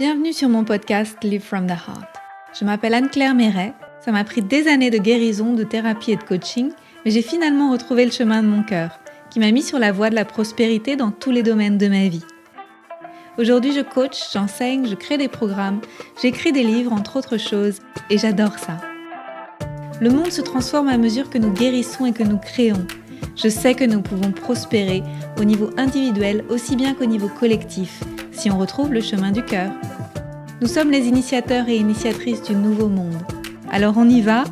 Bienvenue sur mon podcast Live from the Heart. Je m'appelle Anne-Claire Méret. Ça m'a pris des années de guérison, de thérapie et de coaching, mais j'ai finalement retrouvé le chemin de mon cœur, qui m'a mis sur la voie de la prospérité dans tous les domaines de ma vie. Aujourd'hui, je coach, j'enseigne, je crée des programmes, j'écris des livres, entre autres choses, et j'adore ça. Le monde se transforme à mesure que nous guérissons et que nous créons. Je sais que nous pouvons prospérer au niveau individuel aussi bien qu'au niveau collectif, si on retrouve le chemin du cœur. Nous sommes les initiateurs et initiatrices du nouveau monde. Alors on y va ?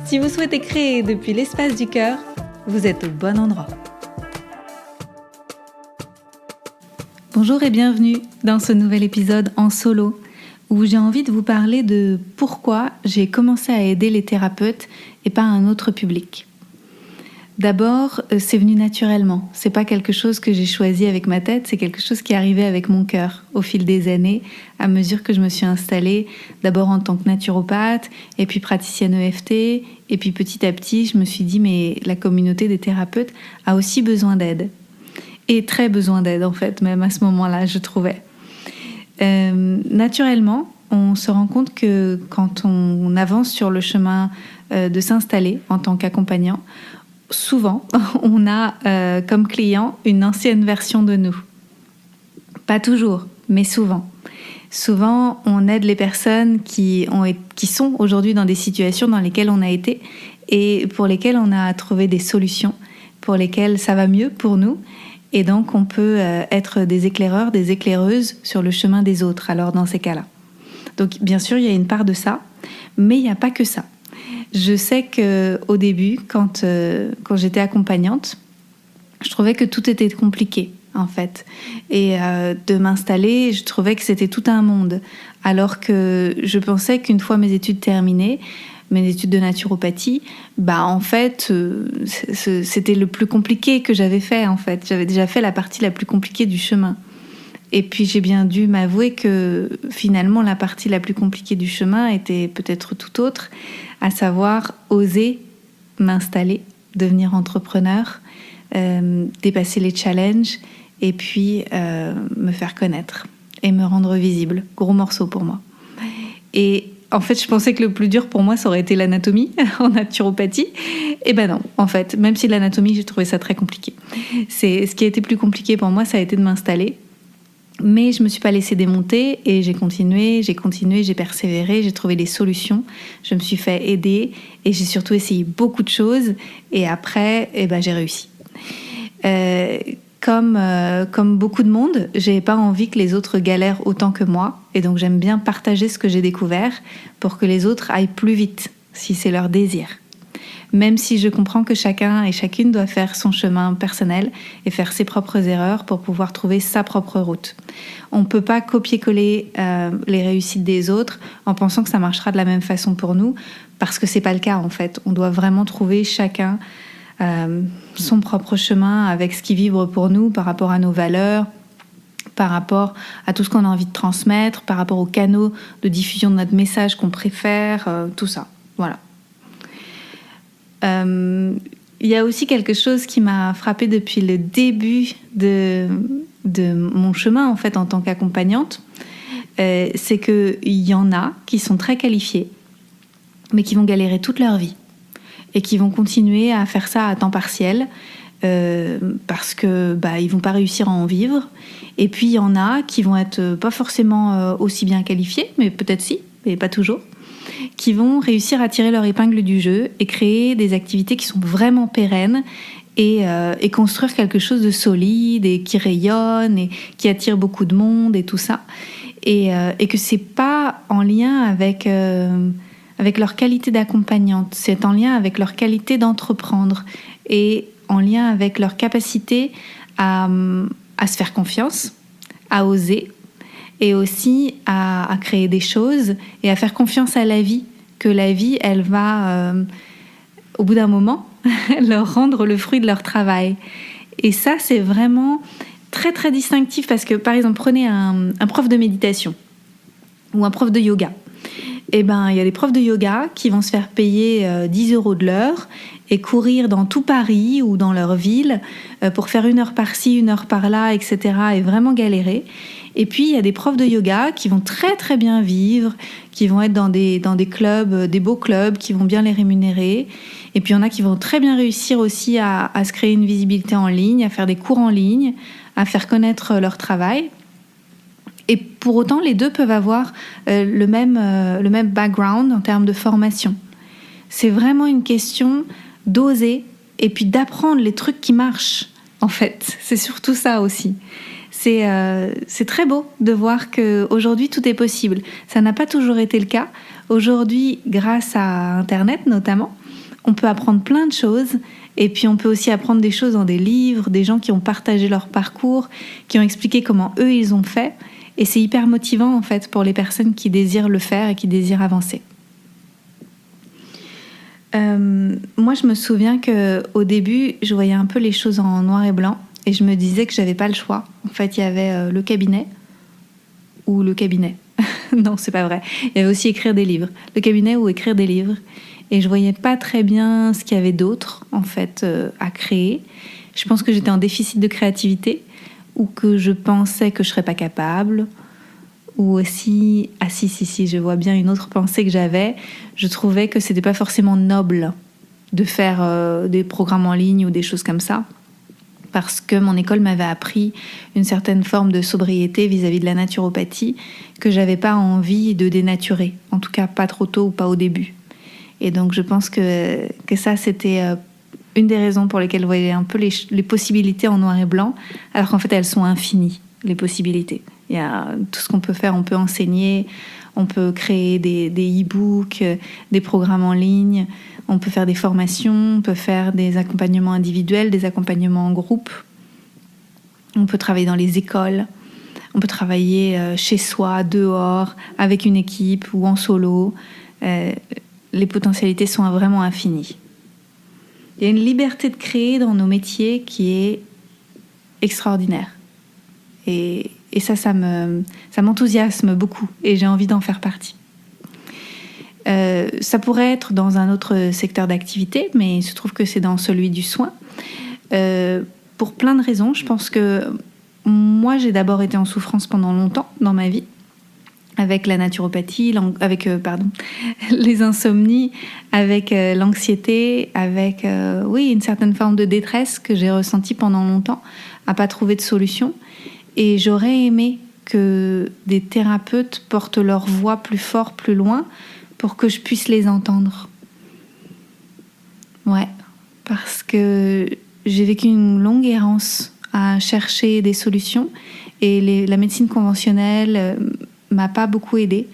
Si vous souhaitez créer depuis l'espace du cœur, vous êtes au bon endroit. Bonjour et bienvenue dans ce nouvel épisode en solo, où j'ai envie de vous parler de pourquoi j'ai commencé à aider les thérapeutes et pas un autre public. D'abord, c'est venu naturellement. C'est pas quelque chose que j'ai choisi avec ma tête, c'est quelque chose qui est arrivé avec mon cœur au fil des années, à mesure que je me suis installée, d'abord en tant que naturopathe, et puis praticienne EFT, et puis petit à petit, je me suis dit, mais la communauté des thérapeutes a aussi besoin d'aide. Et très besoin d'aide, en fait, même à ce moment-là, je trouvais. Naturellement, on se rend compte que quand on avance sur le chemin de s'installer en tant qu'accompagnant, souvent, on a comme client une ancienne version de nous. Pas toujours, mais souvent. Souvent, on aide les personnes qui sont aujourd'hui dans des situations dans lesquelles on a été et pour lesquelles on a trouvé des solutions, pour lesquelles ça va mieux pour nous. Et donc, on peut être des éclaireurs, des éclaireuses sur le chemin des autres, alors dans ces cas-là. Donc, bien sûr, il y a une part de ça, mais il n'y a pas que ça. Je sais qu'au début, quand j'étais accompagnante, je trouvais que tout était compliqué, en fait. Et de m'installer, je trouvais que c'était tout un monde. Alors que je pensais qu'une fois mes études terminées, mes études de naturopathie, en fait, c'était le plus compliqué que j'avais fait, en fait. J'avais déjà fait la partie la plus compliquée du chemin. Et puis j'ai bien dû m'avouer que finalement la partie la plus compliquée du chemin était peut-être tout autre, à savoir oser m'installer, devenir entrepreneur, dépasser les challenges et puis me faire connaître et me rendre visible. Gros morceau pour moi. Et en fait, je pensais que le plus dur pour moi, ça aurait été l'anatomie en naturopathie. Et non, en fait, même si l'anatomie, j'ai trouvé ça très compliqué. Ce qui a été plus compliqué pour moi, ça a été de m'installer. Mais je ne me suis pas laissée démonter et j'ai continué, j'ai persévéré, j'ai trouvé des solutions. Je me suis fait aider et j'ai surtout essayé beaucoup de choses. Et après, j'ai réussi. Comme beaucoup de monde, je n'ai pas envie que les autres galèrent autant que moi. Et donc, j'aime bien partager ce que j'ai découvert pour que les autres aillent plus vite, si c'est leur désir. Même si je comprends que chacun et chacune doit faire son chemin personnel et faire ses propres erreurs pour pouvoir trouver sa propre route. On ne peut pas copier-coller les réussites des autres en pensant que ça marchera de la même façon pour nous, parce que ce n'est pas le cas en fait. On doit vraiment trouver chacun son propre chemin avec ce qui vibre pour nous par rapport à nos valeurs, par rapport à tout ce qu'on a envie de transmettre, par rapport aux canaux de diffusion de notre message qu'on préfère, tout ça. Voilà. Il y a aussi quelque chose qui m'a frappée depuis le début de mon chemin en fait en tant qu'accompagnante, c'est qu'il y en a qui sont très qualifiés mais qui vont galérer toute leur vie et qui vont continuer à faire ça à temps partiel parce que ils vont pas réussir à en vivre. Et puis il y en a qui vont être pas forcément aussi bien qualifiés, mais peut-être si, mais pas toujours, qui vont réussir à tirer leur épingle du jeu et créer des activités qui sont vraiment pérennes et construire quelque chose de solide et qui rayonne et qui attire beaucoup de monde et tout ça. Et que c'est pas en lien avec leur qualité d'accompagnante, c'est en lien avec leur qualité d'entreprendre et en lien avec leur capacité à se faire confiance, à oser, et aussi à créer des choses et à faire confiance à la vie, que la vie, elle va, au bout d'un moment, leur rendre le fruit de leur travail. Et ça, c'est vraiment très, très distinctif parce que, par exemple, prenez un prof de méditation ou un prof de yoga. Il y a des profs de yoga qui vont se faire payer 10 € de l'heure et courir dans tout Paris ou dans leur ville pour faire 1 heure par-ci, 1 heure par-là, etc. et vraiment galérer. Et puis, il y a des profs de yoga qui vont très très bien vivre, qui vont être dans des clubs, des beaux clubs, qui vont bien les rémunérer. Et puis, il y en a qui vont très bien réussir aussi à se créer une visibilité en ligne, à faire des cours en ligne, à faire connaître leur travail. Et pour autant, les deux peuvent avoir le même background en termes de formation. C'est vraiment une question d'oser et puis d'apprendre les trucs qui marchent, en fait. C'est surtout ça aussi. C'est très beau de voir qu'aujourd'hui, tout est possible. Ça n'a pas toujours été le cas. Aujourd'hui, grâce à Internet notamment, on peut apprendre plein de choses. Et puis, on peut aussi apprendre des choses dans des livres, des gens qui ont partagé leur parcours, qui ont expliqué comment eux, ils ont fait. Et c'est hyper motivant, en fait, pour les personnes qui désirent le faire et qui désirent avancer. Moi, je me souviens qu'au début, je voyais un peu les choses en noir et blanc. Et je me disais que j'avais pas le choix. En fait, il y avait le cabinet ou le cabinet. Non, c'est pas vrai. Il y avait aussi écrire des livres. Le cabinet ou écrire des livres. Et je voyais pas très bien ce qu'il y avait d'autre, en fait, à créer. Je pense que j'étais en déficit de créativité ou que je pensais que je serais pas capable. Ou aussi, si, je vois bien une autre pensée que j'avais. Je trouvais que c'était pas forcément noble de faire des programmes en ligne ou des choses comme ça. Parce que mon école m'avait appris une certaine forme de sobriété vis-à-vis de la naturopathie que j'avais pas envie de dénaturer, en tout cas pas trop tôt ou pas au début. Et donc je pense que ça c'était une des raisons pour lesquelles vous voyez un peu les possibilités en noir et blanc, alors qu'en fait elles sont infinies, les possibilités. Il y a tout ce qu'on peut faire, on peut enseigner, on peut créer des e-books, des programmes en ligne, on peut faire des formations, on peut faire des accompagnements individuels, des accompagnements en groupe. On peut travailler dans les écoles, on peut travailler chez soi, dehors, avec une équipe ou en solo. Les potentialités sont vraiment infinies. Il y a une liberté de créer dans nos métiers qui est extraordinaire. Et ça m'enthousiasme beaucoup et j'ai envie d'en faire partie. Ça pourrait être dans un autre secteur d'activité, mais il se trouve que c'est dans celui du soin. Pour plein de raisons. Je pense que moi, j'ai d'abord été en souffrance pendant longtemps dans ma vie, avec la naturopathie, avec les insomnies, avec l'anxiété, avec une certaine forme de détresse que j'ai ressentie pendant longtemps, à pas trouver de solution. Et j'aurais aimé que des thérapeutes portent leur voix plus fort, plus loin, pour que je puisse les entendre. Ouais, parce que j'ai vécu une longue errance à chercher des solutions et la médecine conventionnelle m'a pas beaucoup aidée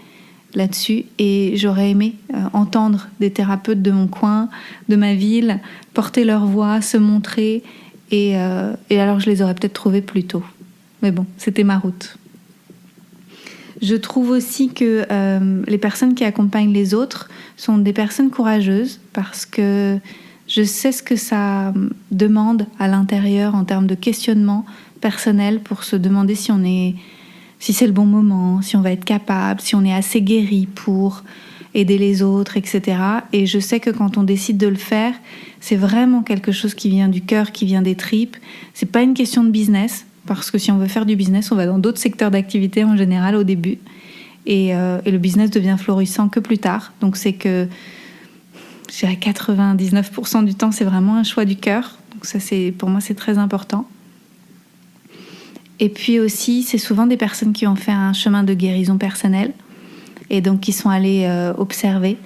là-dessus et j'aurais aimé entendre des thérapeutes de mon coin, de ma ville, porter leur voix, se montrer et alors je les aurais peut-être trouvés plus tôt. Mais bon, c'était ma route. Je trouve aussi que les personnes qui accompagnent les autres sont des personnes courageuses parce que je sais ce que ça demande à l'intérieur en termes de questionnement personnel pour se demander si c'est le bon moment, si on va être capable, si on est assez guéri pour aider les autres, etc. Et je sais que quand on décide de le faire, c'est vraiment quelque chose qui vient du cœur, qui vient des tripes. C'est pas une question de business. Parce que si on veut faire du business, on va dans d'autres secteurs d'activité en général au début. Et le business devient florissant que plus tard. Donc c'est que, je dirais 99% du temps, c'est vraiment un choix du cœur. Donc ça, pour moi, c'est très important. Et puis aussi, c'est souvent des personnes qui ont fait un chemin de guérison personnelle. Et donc qui sont allées observer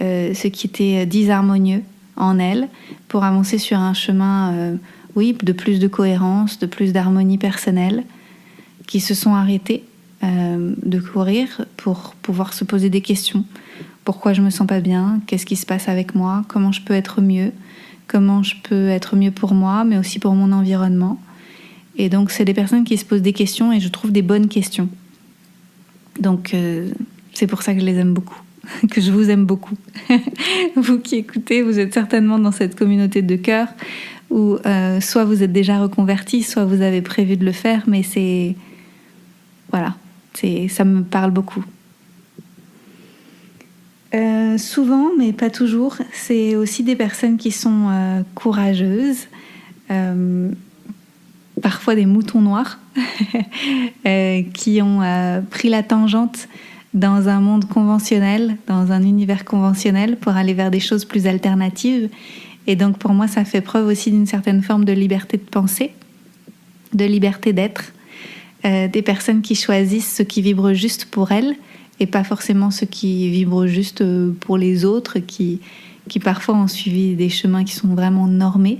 ce qui était disharmonieux en elles pour avancer sur un chemin... de plus de cohérence, de plus d'harmonie personnelle, qui se sont arrêtés de courir pour pouvoir se poser des questions. Pourquoi je me sens pas bien ? Qu'est-ce qui se passe avec moi ? Comment je peux être mieux ? Comment je peux être mieux pour moi, mais aussi pour mon environnement ? Et donc, c'est des personnes qui se posent des questions et je trouve des bonnes questions. Donc, c'est pour ça que je les aime beaucoup, que je vous aime beaucoup. Vous qui écoutez, vous êtes certainement dans cette communauté de cœur où soit vous êtes déjà reconverti, soit vous avez prévu de le faire, mais ça me parle beaucoup. Souvent, mais pas toujours, c'est aussi des personnes qui sont courageuses, parfois des moutons noirs, qui ont pris la tangente dans un monde conventionnel, dans un univers conventionnel, pour aller vers des choses plus alternatives. Et donc pour moi, ça fait preuve aussi d'une certaine forme de liberté de penser, de liberté d'être, des personnes qui choisissent ce qui vibre juste pour elles, et pas forcément ce qui vibre juste pour les autres, qui parfois ont suivi des chemins qui sont vraiment normés,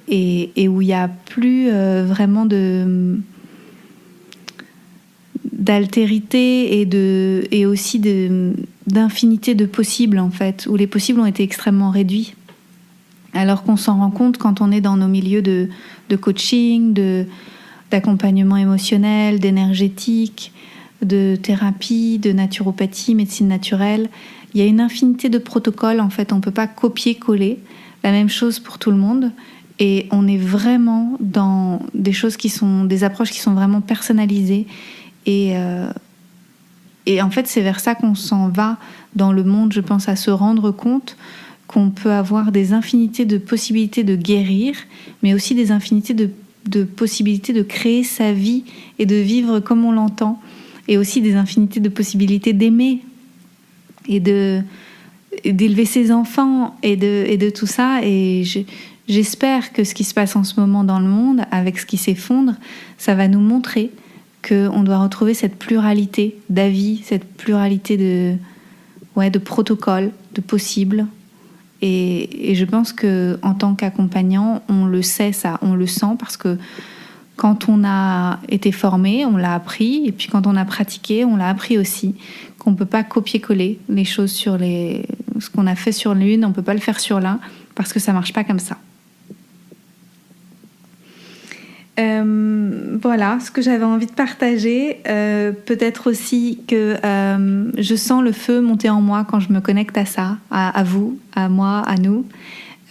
et où il n'y a plus vraiment d'altérité et aussi d'infinité de possibles, en fait, où les possibles ont été extrêmement réduits. Alors qu'on s'en rend compte quand on est dans nos milieux de coaching, d'accompagnement émotionnel, d'énergétique, de thérapie, de naturopathie, médecine naturelle. Il y a une infinité de protocoles, en fait. On ne peut pas copier-coller la même chose pour tout le monde. Et on est vraiment dans des choses des approches qui sont vraiment personnalisées. Et en fait, c'est vers ça qu'on s'en va dans le monde, je pense, à se rendre compte qu'on peut avoir des infinités de possibilités de guérir, mais aussi des infinités de possibilités de créer sa vie et de vivre comme on l'entend, et aussi des infinités de possibilités d'aimer et d'élever ses enfants et de tout ça. Et j'espère que ce qui se passe en ce moment dans le monde, avec ce qui s'effondre, ça va nous montrer qu'on doit retrouver cette pluralité d'avis, cette pluralité de protocoles, de possibles. Et je pense qu'en tant qu'accompagnant, on le sait ça, on le sent, parce que quand on a été formé, on l'a appris, et puis quand on a pratiqué, on l'a appris aussi, qu'on ne peut pas copier-coller les choses sur ce qu'on a fait sur l'une, on ne peut pas le faire sur l'un, parce que ça ne marche pas comme ça. Voilà ce que j'avais envie de partager. Peut-être aussi que je sens le feu monter en moi quand je me connecte à ça, à vous, à moi, à nous,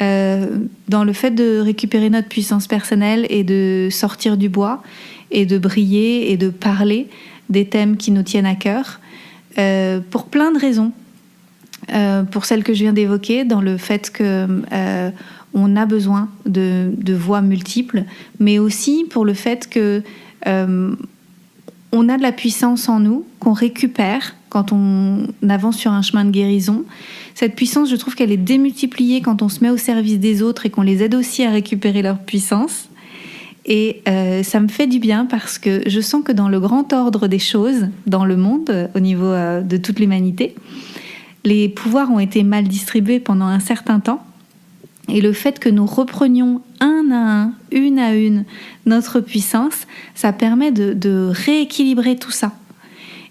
dans le fait de récupérer notre puissance personnelle et de sortir du bois et de briller et de parler des thèmes qui nous tiennent à cœur, pour plein de raisons. Pour celles que je viens d'évoquer, dans le fait que on a besoin de voix multiples, mais aussi pour le fait que on a de la puissance en nous qu'on récupère quand on avance sur un chemin de guérison. Cette puissance, je trouve qu'elle est démultipliée quand on se met au service des autres et qu'on les aide aussi à récupérer leur puissance. Et ça me fait du bien, parce que je sens que dans le grand ordre des choses, dans le monde, au niveau de toute l'humanité, les pouvoirs ont été mal distribués pendant un certain temps. Et le fait que nous reprenions un à un, une à une, notre puissance, ça permet de rééquilibrer tout ça.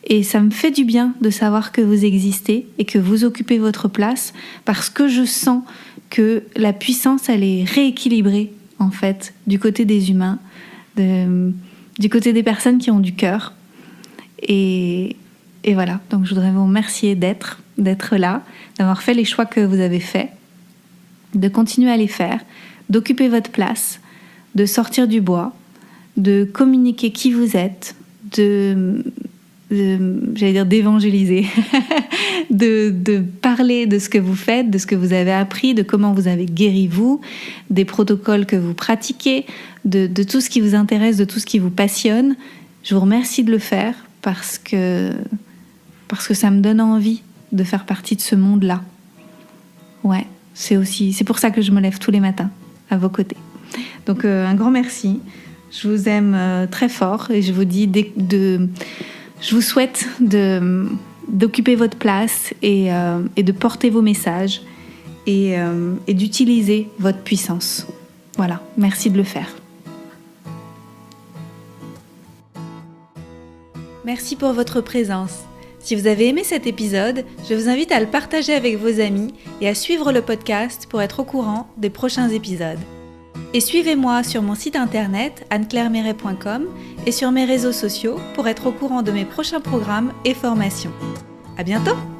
Et ça me fait du bien de savoir que vous existez et que vous occupez votre place, parce que je sens que la puissance, elle est rééquilibrée, en fait, du côté des humains, du côté des personnes qui ont du cœur. Et voilà, donc je voudrais vous remercier d'être là, d'avoir fait les choix que vous avez faits, de continuer à les faire, d'occuper votre place, de sortir du bois, de communiquer qui vous êtes, d'évangéliser, de parler de ce que vous faites, de ce que vous avez appris, de comment vous avez guéri vous, des protocoles que vous pratiquez, de tout ce qui vous intéresse, de tout ce qui vous passionne. Je vous remercie de le faire, parce que ça me donne envie de faire partie de ce monde-là. Ouais, c'est pour ça que je me lève tous les matins à vos côtés. Donc un grand merci. Je vous aime très fort, et je vous dis je vous souhaite d'occuper votre place et de porter vos messages et d'utiliser votre puissance. Voilà, merci de le faire. Merci pour votre présence. Si vous avez aimé cet épisode, je vous invite à le partager avec vos amis et à suivre le podcast pour être au courant des prochains épisodes. Et suivez-moi sur mon site internet anneclairemeret.com et sur mes réseaux sociaux pour être au courant de mes prochains programmes et formations. À bientôt!